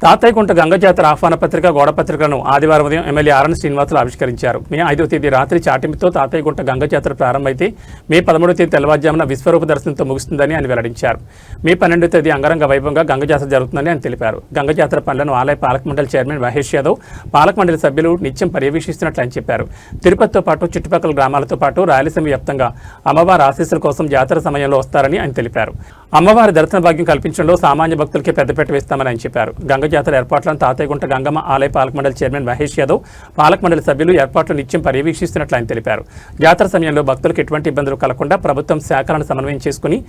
తాతయ్యగుంట గంగ జాతర ఆహ్వాన పత్రిక గోడ పత్రికలను ఆదివారం ఉదయం ఎమ్మెల్యే ఆర్ఎన్ శ్రీనివాసులు ఆవిష్కరించారు. మే 5వ తేదీ రాత్రి చాటింపుతో తాతయ్యగుంట గంగ జాతర ప్రారంభమైతే మే 13వ తేదీ తెల్లవారుజామున విశ్వరూప దర్శనంతో ముగుస్తుందని ఆయన వెల్లడించారు. మే 12వ తేదీ అంగరంగ వైభవంగా గంగ జాతర జరుగుతుందని ఆయన తెలిపారు. గంగ జాతర పనులను ఆలయ పాలక మండలి చైర్మన్ మహేష్ యాదవ్, పాలక మండలి సభ్యులు నిత్యం పర్యవేక్షిస్తున్నట్లు ఆయన చెప్పారు. తిరుపతితో పాటు చుట్టుపక్కల గ్రామాలతో పాటు రాయలసీమ వ్యాప్తంగా అమ్మవారి ఆశీస్సుల కోసం జాతర సమయంలో వస్తారని ఆయన తెలిపారు. అమ్మవారి దర్శన భాగ్యం కల్పించడంలో సామాన్య భక్తులకే పెద్దపీట వేస్తామని ఆయన చెప్పారు. గంగ జాతర ఏర్పాట్లను తాతయ్యగుంట గంగమ్మ ఆలయ పాలక మండలి చైర్మన్ మహేష్ యాదవ్, పాలక మండలి సభ్యులు ఏర్పాట్లు నిత్యం పర్యవేక్షిస్తున్నట్లు ఆయన తెలిపారు. జాతర సమయంలో భక్తులకు ఎటువంటి ఇబ్బందులు కలగకుండా ప్రభుత్వం శాఖలను సమన్వయం చేసుకుని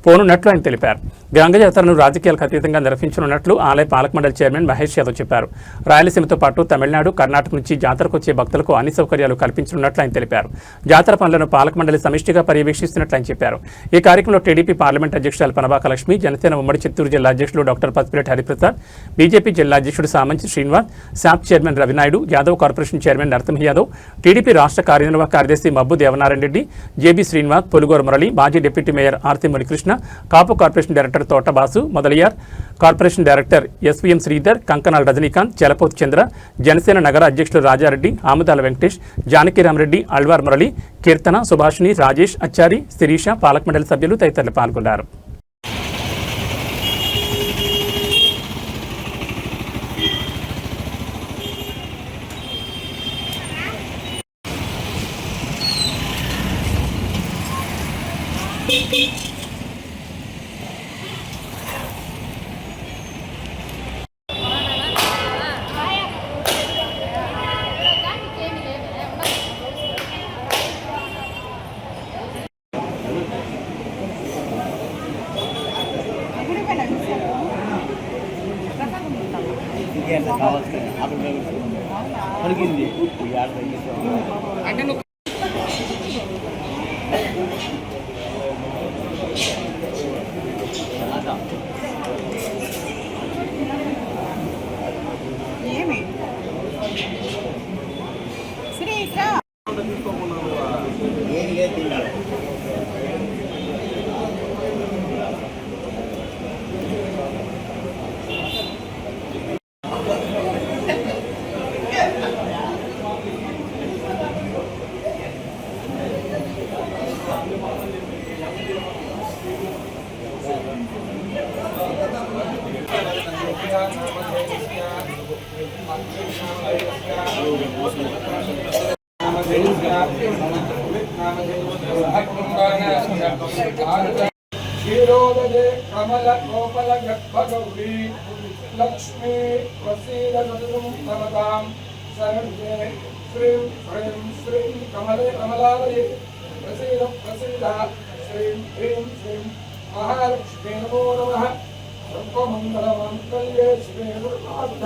పోనున్నట్లు ఆయన తెలిపారు. గంగ జాతరను రాజకీయాలకు అతీతంగా నిర్వహించనున్నట్లు ఆలయ పాలక మండలి చైర్మన్ మహేష్ యాదవ్ చెప్పారు. రాయలసీమతో పాటు తమిళనాడు, కర్ణాటక నుంచి జాతరకు వచ్చే భక్తులకు అన్ని సౌకర్యాలు కల్పించనున్నట్లు ఆయన తెలిపారు. జాతర పనులను పాలక మండలి సమిష్టిగా పర్యవేక్షిస్తున్నట్లు ఆయన చెప్పారు. ఈ కార్యక్రమంలో టీడీపీ పార్లమెంట్ అధ్యక్షురాలు పనబాక లక్ష్మి, జనసేన ఉమ్మడి చిత్తూరు జిల్లా అధ్యక్షులు డాక్టర్ పత్తిరెడ్డి హరిప్రసాద్, బీజేపీ జిల్లా అధ్యక్షుడు Samanchi Srinivas, SAAP chairman Ravinaidu, Yadav corporation chairman Narasimha Yadav, TDP రాష్ట్ర కార్యనిర్వాహక కార్యదర్శి మబ్బు దేవనారాయణ రెడ్డి, జేబీ శ్రీనివాస్, పొలుగోరు మురళి, మాజీ deputy mayor Aarthi Munikrishna, Kapu corporation director Thotabasu, Mudaliar, corporation director SVM Sridhar, Kankanala Rajinikanth, Chalapothu Chandra, Janasena నగర అధ్యక్షులు రాజారెడ్డి, ఆముదాల వెంకటేష్, జానకిరామరెడ్డి, అల్వార్ మురళి, కీర్తన, సుభాషిణి, రాజేష్, అచ్చారి, శిరీష, పాలక మండలి సభ్యులు తదితరులు పాల్గొన్నారు. క్షీరోదయ కమల కోపల గర్భగౌరీ లక్ష్మీ ప్రసీద సతతం శరణ్యే శ్రీం హ్రీం శ్రీం కమలే కమలాలయే ప్రసీద ప్రసీద శ్రీం హ్రీం శ్రీం మహాలక్ష్మీ నమో నమః సర్వమంగళమంగళ్యే శివే సర్వార్థ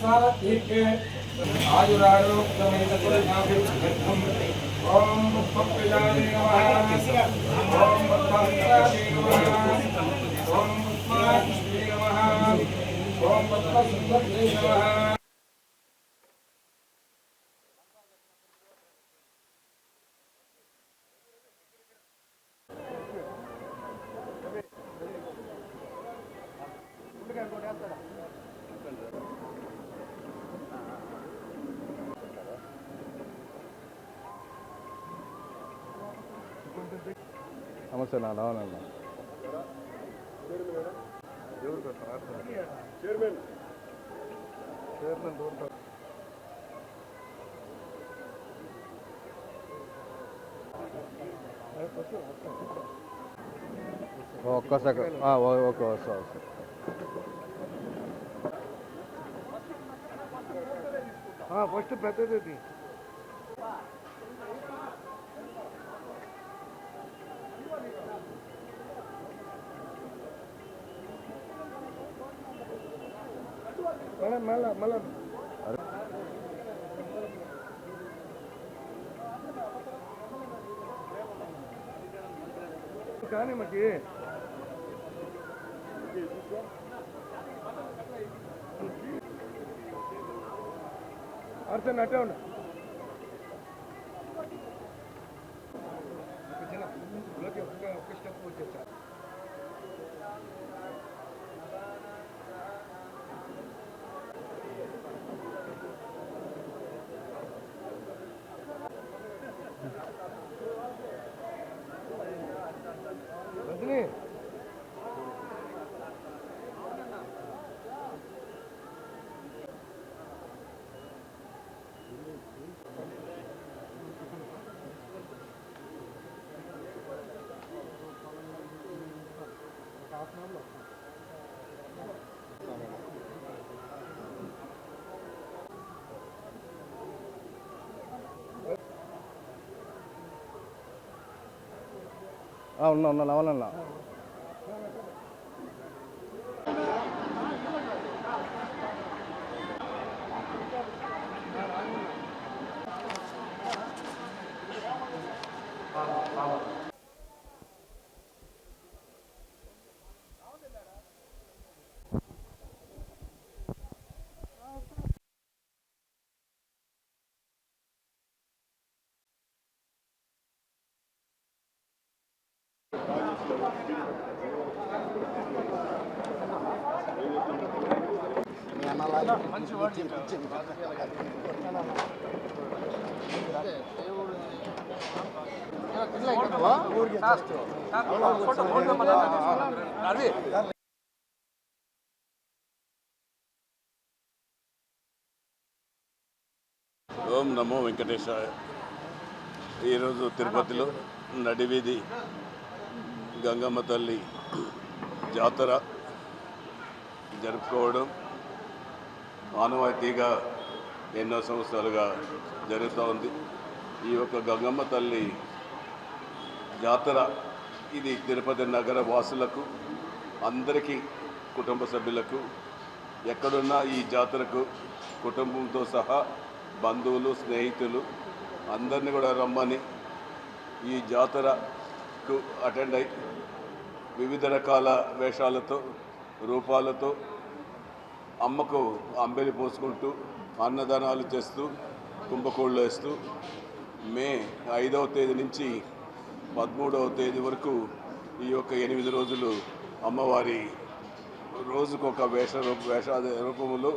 సాధికే ఆయురారోగ్యమేతకులనాభివృద్ధిం ఓం పుష్పప్రియాయ నమః ఓం పద్మాయ నమః ఓం పద్మాయ నమః ఓం పద్మసుందర్యై నమః. నమస్తే నా రావాలన్నా ఒక్క సెకండ్ ఓకే వస్తా ఫస్ట్ పెద్దది మళ్ళా కానీ మాకి అర్థం అట్టే ఉండ ఒక స్టెప్ వచ్చేసా ఉన్నా లవనన్నా. ఓం నమో వెంకటేశాయ. ఈరోజు తిరుపతిలో నడివీధి గంగమ్మ తల్లి జాతర జరుపుకోవడం ఆనవాయితీగా ఎన్నో సంవత్సరాలుగా జరుగుతూ ఉంది. ఈ యొక్క గంగమ్మ తల్లి జాతర ఇది తిరుపతి నగర వాసులకు అందరికీ కుటుంబ సభ్యులకు ఎక్కడున్నా ఈ జాతరకు కుటుంబంతో సహా బంధువులు స్నేహితులు అందరినీ కూడా రమ్మని ఈ జాతరకు అటెండ్ అయి వివిధ రకాల వేషాలతో రూపాలతో అమ్మకు అంబెలి పోసుకుంటూ అన్నదానాలు చేస్తూ కుంభకోళ్ళు వేస్తూ మే 5వ తేదీ నుంచి 13వ తేదీ వరకు ఈ యొక్క 8 రోజులు అమ్మవారి రోజుకొక వేష రూపంలో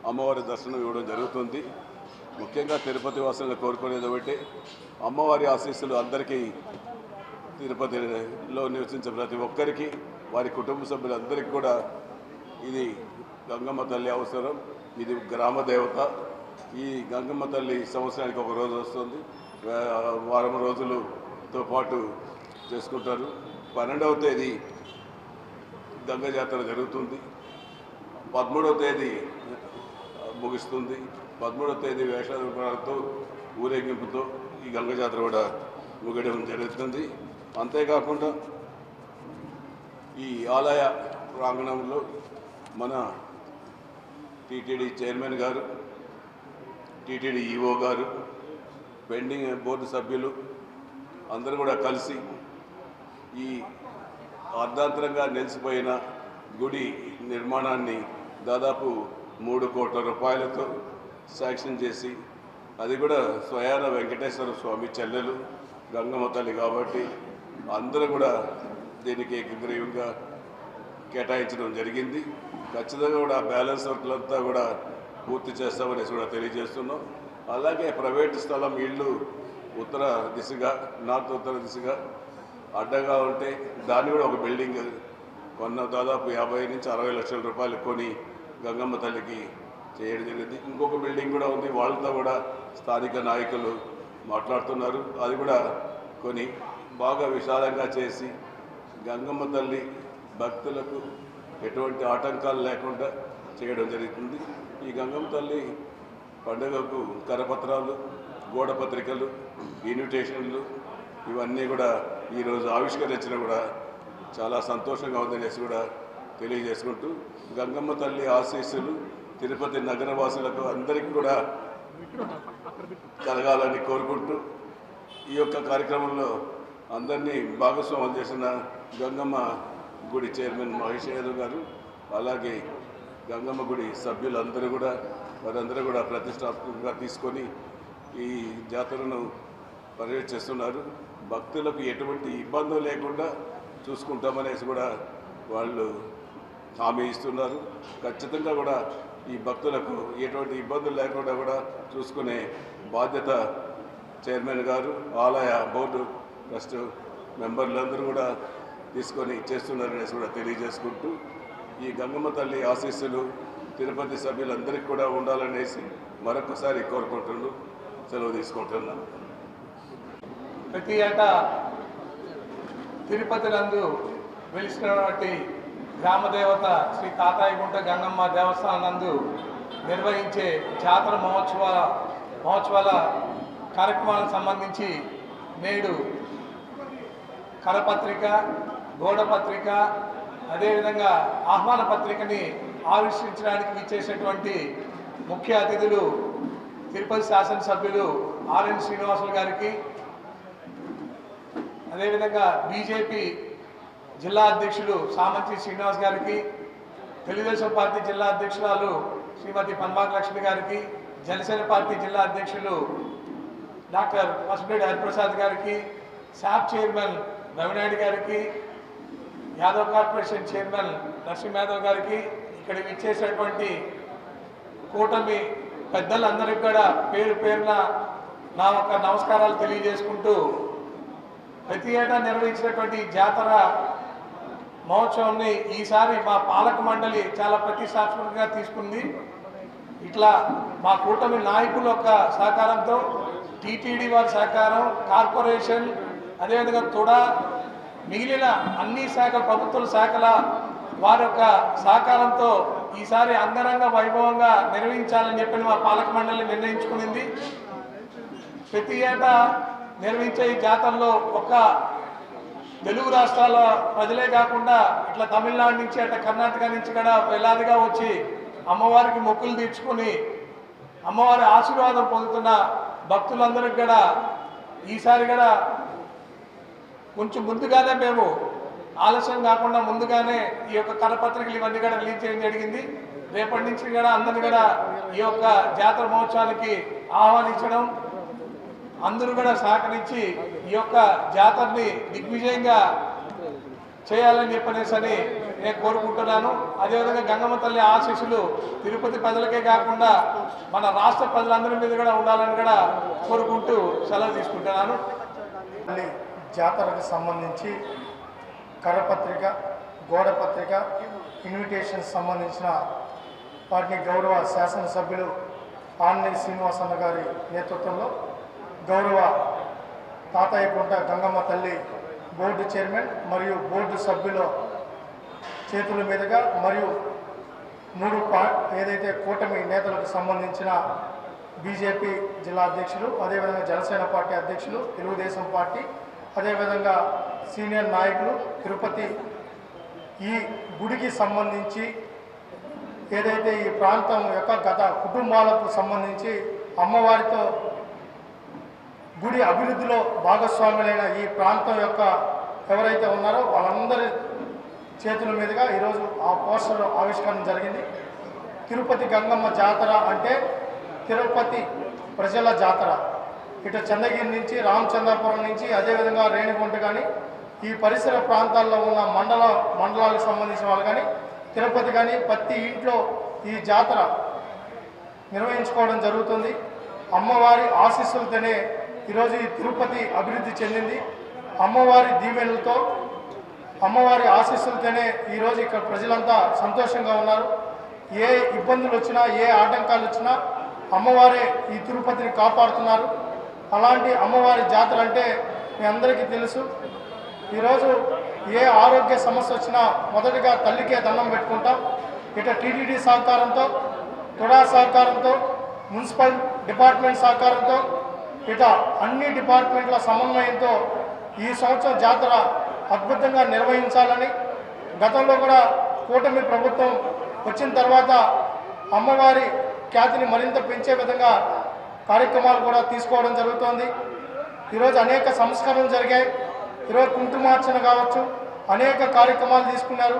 అమ్మవారి దర్శనం ఇవ్వడం జరుగుతుంది. ముఖ్యంగా తిరుపతి వాసులను కోరుకునేది ఒకటి, అమ్మవారి ఆశీస్సులు అందరికీ తిరుపతిలో నివసించే ప్రతి ఒక్కరికి వారి కుటుంబ సభ్యులందరికీ కూడా ఇది గంగమ్మ తల్లి అవసరం. ఇది గ్రామ దేవత. ఈ గంగమ్మ తల్లి సంవత్సరానికి ఒక రోజు వస్తుంది, వారం రోజులతో పాటు చేసుకుంటారు. 12వ తేదీ గంగ జాతర జరుగుతుంది, 13వ తేదీ ముగుస్తుంది. 13వ తేదీ వేషాలతో ఊరేగింపుతో ఈ గంగ జాతర కూడా ముగియడం జరుగుతుంది. అంతేకాకుండా ఈ ఆలయ ప్రాంగణంలో మన టీటీడీ చైర్మన్ గారు, టీటీడీ ఈఓ గారు, పెండింగ్ బోర్డు సభ్యులు అందరూ కూడా కలిసి ఈ అర్ధాంతరంగా నిలిచిపోయిన గుడి నిర్మాణాన్ని దాదాపు 3 కోట్ల రూపాయలతో శాంక్షన్ చేసి, అది కూడా స్వయాన వెంకటేశ్వర స్వామి చెల్లెలు గంగమ్మ తల్లి కాబట్టి అందరూ కూడా దీనికి ఏకగ్రీవంగా కేటాయించడం జరిగింది. ఖచ్చితంగా కూడా బ్యాలెన్స్ వర్క్లంతా కూడా పూర్తి చేస్తామనేసి కూడా తెలియజేస్తున్నాం. అలాగే ప్రైవేటు స్థలం ఇళ్ళు ఉత్తర దిశగా నార్త్ ఉత్తర దిశగా అడ్డగా ఉంటే దాన్ని కూడా ఒక బిల్డింగ్ దాదాపు 50 నుంచి 60 లక్షల రూపాయలు కొని గంగమ్మ తల్లికి చేయడం జరిగింది. ఇంకొక బిల్డింగ్ కూడా ఉంది, వాళ్ళతో కూడా స్థానిక నాయకులు మాట్లాడుతున్నారు. అది కూడా కొని బాగా విశాలంగా చేసి గంగమ్మ తల్లి భక్తులకు ఎటువంటి ఆటంకాలు లేకుండా చేయడం జరుగుతుంది. ఈ గంగమ్మ తల్లి పండుగకు కరపత్రాలు, గోడ పత్రికలు, ఇన్విటేషన్లు ఇవన్నీ కూడా ఈరోజు ఆవిష్కరించడం కూడా చాలా సంతోషంగా ఉందనేసి కూడా తెలియజేసుకుంటూ, గంగమ్మ తల్లి ఆశీస్సులు తిరుపతి నగరవాసులకు అందరికీ కూడా కలగాలని కోరుకుంటూ, ఈ యొక్క కార్యక్రమంలో అందరినీ భాగస్వాములు చేసిన గంగమ్మ గుడి చైర్మన్ మహేష్ యాదవ్ గారు, అలాగే గంగమ్మ గుడి సభ్యులందరూ కూడా వారందరూ కూడా ప్రతిష్టాత్మకంగా తీసుకొని ఈ జాతరను పర్యవేక్షిస్తున్నారు. భక్తులకు ఎటువంటి ఇబ్బందులు లేకుండా చూసుకుంటామనేసి కూడా వాళ్ళు హామీ ఇస్తున్నారు. ఖచ్చితంగా కూడా ఈ భక్తులకు ఎటువంటి ఇబ్బందులు లేకుండా కూడా చూసుకునే బాధ్యత చైర్మన్ గారు, ఆలయ బోర్డు ట్రస్ట్ మెంబర్లందరూ కూడా తీసుకొని చేస్తున్నారనేసి కూడా తెలియజేసుకుంటూ, ఈ గంగమ్మ తల్లి ఆశీస్సులు తిరుపతి సభ్యులందరికీ కూడా ఉండాలనేసి మరొకసారి కోరుకుంటున్నాను. సెలవు తీసుకుంటున్నాను. ప్రతి ఏటా తిరుపతి నందు వెలిసినటువంటి గ్రామదేవత శ్రీ తాతాయిగుంట గంగమ్మ దేవస్థానం నందు నిర్వహించే జాతర మహోత్సవాల కార్యక్రమాలకు సంబంధించి నేడు కరపత్రిక, గోడ పత్రిక, అదేవిధంగా ఆహ్వాన పత్రికని ఆవిష్కరించడానికి విచ్చేసినటువంటి ముఖ్య అతిథులు తిరుపతి శాసనసభ్యులు ఆర్ఎన్ శ్రీనివాసులు గారికి, అదేవిధంగా బీజేపీ జిల్లా అధ్యక్షులు సామంతి శ్రీనివాస్ గారికి, తెలుగుదేశం పార్టీ జిల్లా అధ్యక్షురాలు శ్రీమతి పన్మాక లక్ష్మి గారికి, జనసేన పార్టీ జిల్లా అధ్యక్షులు డాక్టర్ పసుపులేటి హరిప్రసాద్ గారికి, శాప్ చైర్మన్ రవినాయుడు గారికి, యాదవ్ కార్పొరేషన్ చైర్మన్ నరసింహ యాదవ్ గారికి, ఇక్కడ ఇచ్చేసినటువంటి కూటమి పెద్దలందరికీ కూడా పేరు పేరున నా యొక్క నమస్కారాలు తెలియజేసుకుంటూ, ప్రతి ఏటా నిర్వహించినటువంటి జాతర మహోత్సవాన్ని ఈసారి మా పాలక మండలి చాలా ప్రతిష్టాత్మకంగా తీసుకుంది. ఇట్లా మా కూటమి నాయకుల యొక్క సహకారంతో, టీటీడీ వారి సహకారం, కార్పొరేషన్, అదేవిధంగా తుడా, మిగిలిన అన్ని శాఖల ప్రభుత్వ శాఖల వారి యొక్క సహకారంతో ఈసారి అంగరంగ వైభవంగా నిర్వహించాలని చెప్పి మా పాలక మండలి నిర్ణయించుకునింది. ప్రతి ఏటా నిర్వహించే ఈ జాతరలో ఒక్క తెలుగు రాష్ట్రాల ప్రజలే కాకుండా ఇట్లా తమిళనాడు నుంచి అట్లా కర్ణాటక నుంచి కూడా వేలాదిగా వచ్చి అమ్మవారికి మొక్కులు తీర్చుకొని అమ్మవారి ఆశీర్వాదం పొందుతున్న భక్తులందరికీ కూడా ఈసారి కూడా కొంచెం ముందుగానే మేము ఆలస్యం కాకుండా ముందుగానే ఈ యొక్క కరపత్రికలు ఇవన్నీ కూడా రిలీజ్ చేయడం జరిగింది. రేపటి నుంచి కూడా అందరినీ కూడా ఈ యొక్క జాతర మహోత్సవానికి ఆహ్వానించడం, అందరూ కూడా సహకరించి ఈ యొక్క జాతరని దిగ్విజయంగా చేయాలని చెప్పనేసి నేను కోరుకుంటున్నాను. అదేవిధంగా గంగమ్మ తల్లి ఆశీస్సులు తిరుపతి ప్రజలకే కాకుండా మన రాష్ట్ర ప్రజలందరి మీద కూడా ఉండాలని కూడా కోరుకుంటూ సెలవు తీసుకుంటున్నాను. జాతరకు సంబంధించి కరపత్రిక, గోడ పత్రిక, ఇన్విటేషన్ సంబంధించిన వాటిని గౌరవ శాసనసభ్యులు ఆర్ఎన్ శ్రీనివాసన్న గారి నేతృత్వంలో గౌరవ తాతయ్యకుంట గంగమ్మ తల్లి బోర్డు చైర్మన్ మరియు బోర్డు సభ్యుల చేతుల మీదుగా మరియు ఏదైతే కూటమి నేతలకు సంబంధించిన బీజేపీ జిల్లా అధ్యక్షులు, అదేవిధంగా జనసేన పార్టీ అధ్యక్షులు, తెలుగుదేశం పార్టీ, అదేవిధంగా సీనియర్ నాయకులు, తిరుపతి ఈ గుడికి సంబంధించి ఏదైతే ఈ ప్రాంతం యొక్క గత కుటుంబాలకు సంబంధించి అమ్మవారితో గుడి అభివృద్ధిలో భాగస్వాములైన ఈ ప్రాంతం యొక్క ఎవరైతే ఉన్నారో వాళ్ళందరి చేతుల మీదుగా ఈరోజు ఆ పోస్టర్ ఆవిష్కరణ జరిగింది. తిరుపతి గంగమ్మ జాతర అంటే తిరుపతి ప్రజల జాతర. ఇటు చంద్రగిరి నుంచి, రామచంద్రపురం నుంచి, అదేవిధంగా రేణిగుంట కానీ ఈ పరిసర ప్రాంతాల్లో ఉన్న మండలాలకు సంబంధించిన వాళ్ళు కానీ, తిరుపతి కానీ ప్రతి ఇంట్లో ఈ జాతర నిర్వహించుకోవడం జరుగుతుంది. అమ్మవారి ఆశీస్సులతోనే ఈరోజు ఈ తిరుపతి అభివృద్ధి చెందింది. అమ్మవారి దీవెనలతో, అమ్మవారి ఆశీస్సులతోనే ఈరోజు ఇక్కడ ప్రజలంతా సంతోషంగా ఉన్నారు. ఏ ఇబ్బందులు వచ్చినా, ఏ ఆటంకాలు వచ్చినా అమ్మవారే ఈ తిరుపతిని కాపాడుతున్నారు. అలాంటి అమ్మవారి జాతర అంటే మీ అందరికీ తెలుసు. ఈరోజు ఏ ఆరోగ్య సమస్య వచ్చినా మొదటిగా తల్లికే దండం పెట్టుకుంటాం. ఇట టీటీడీ సహకారంతో, తుడా సహకారంతో, మున్సిపల్ డిపార్ట్మెంట్ సహకారంతో, ఇట అన్ని డిపార్ట్మెంట్ల సమన్వయంతో ఈ సంవత్సరం జాతర అద్భుతంగా నిర్వహించాలని, గతంలో కూడా కూటమి ప్రభుత్వం వచ్చిన తర్వాత అమ్మవారి ఖ్యాతిని మరింత పెంచే విధంగా కార్యక్రమాలు కూడా తీసుకోవడం జరుగుతోంది. ఈరోజు అనేక సంస్కరణలు జరిగాయి. ఈరోజు కుంకుమార్చన కావచ్చు, అనేక కార్యక్రమాలు తీసుకున్నారు.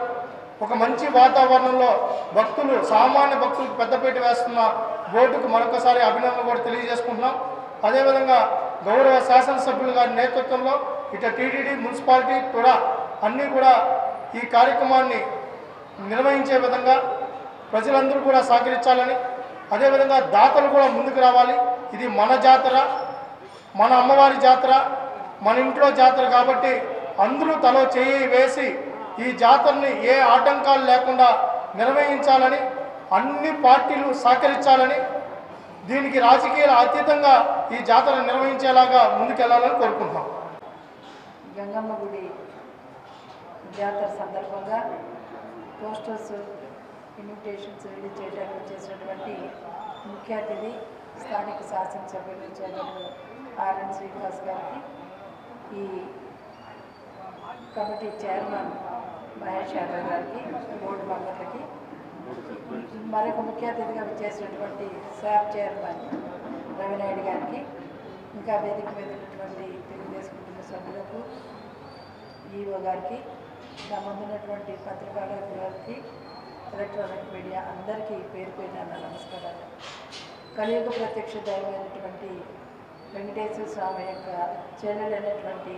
ఒక మంచి వాతావరణంలో భక్తులు, సామాన్య భక్తులకు పెద్దపీట వేస్తున్న బోర్డుకు మరొకసారి అభినందనలు కూడా తెలియజేసుకుంటున్నాం. అదేవిధంగా గౌరవ శాసనసభ్యుల గారి నేతృత్వంలో ఇటు టీటీడీ, మున్సిపాలిటీ, తుడా అన్నీ కూడా ఈ కార్యక్రమాన్ని నిర్వహించే విధంగా ప్రజలందరూ కూడా సహకరించాలని, అదేవిధంగా దాతలు కూడా ముందుకు రావాలి. ఇది మన జాతర, మన అమ్మవారి జాతర, మన ఇంట్లో జాతర కాబట్టి అందరూ తలో చేయి వేసి ఈ జాతరని ఏ ఆటంకాలు లేకుండా నిర్వహించాలని, అన్ని పార్టీలు సహకరించాలని, దీనికి రాజకీయాల అతీతంగా ఈ జాతర నిర్వహించేలాగా ముందుకెళ్లాలని కోరుకుంటున్నాం. గంగమ్మ గుడి జాతర సందర్భంగా పోస్టర్స్, ఇన్విటేషన్స్ రిలీజ్ చేయడానికి చేసినటువంటి ముఖ్య అతిథి స్థానిక శాసనసభ్యులు చైర్మన్ ఆర్ఎన్ శ్రీనివాస్ గారికి, ఈ కమిటీ చైర్మన్ మహేష్ యాదవ్ గారికి, బోర్డు మెంబర్లకి, మరొక ముఖ్య అతిథిగా చేసినటువంటి శాప్ చైర్మన్ రవినాయుడు గారికి, ఇంకా వేదిక మీద ఉన్నటువంటి తెలుగుదేశం కుటుంబ సభ్యులకు, ఈఓ గారికి, నా ముందున్నటువంటి పత్రికాలకి, ఎలక్ట్రానిక్ మీడియా అందరికీ పేరు పేరున నా నమస్కారాలు. కలియుగ ప్రత్యక్ష దైవమైనటువంటి వెంకటేశ్వర స్వామి యొక్క చెల్లెలైనటువంటి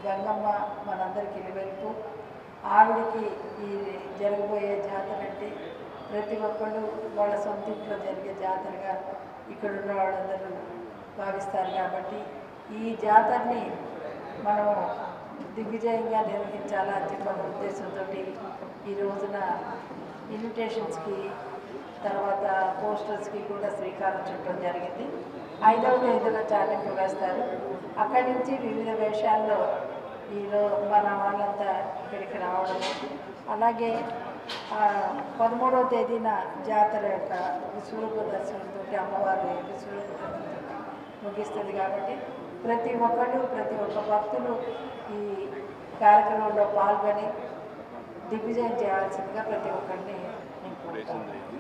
గంగమ్మ మనందరికీ నిలువెల్పు. ఆవిడికి ఈ జరగబోయే జాతర అంటే ప్రతి ఒక్కళ్ళు వాళ్ళ సొంత ఇంట్లో జరిగే జాతరగా ఇక్కడ ఉన్న వాళ్ళందరూ భావిస్తారు. కాబట్టి ఈ జాతరని మనము దిగ్విజయంగా నిర్వహించాలని చెప్పిన ఉద్దేశంతో ఈ రోజున ఇన్విటేషన్స్కి తర్వాత పోస్టర్స్కి కూడా శ్రీకారం చుట్టడం జరిగింది. 5వ తేదీన చాటింపు వేస్తారు. అక్కడి నుంచి వివిధ వేషాల్లో మన వాళ్ళంతా ఇక్కడికి రావడం, అలాగే 13వ తేదీన జాతర యొక్క విశ్వరూప దర్శనంతో అమ్మవారి విశ్వరూప దర్శనంతో ముగిస్తుంది. కాబట్టి ప్రతి ఒక్క భక్తులు ఈ కార్యక్రమంలో పాల్గొని దిగ్విజయం చేయాల్సిందిగా ప్రతి ఒక్కరిని నేను కోరుతాను.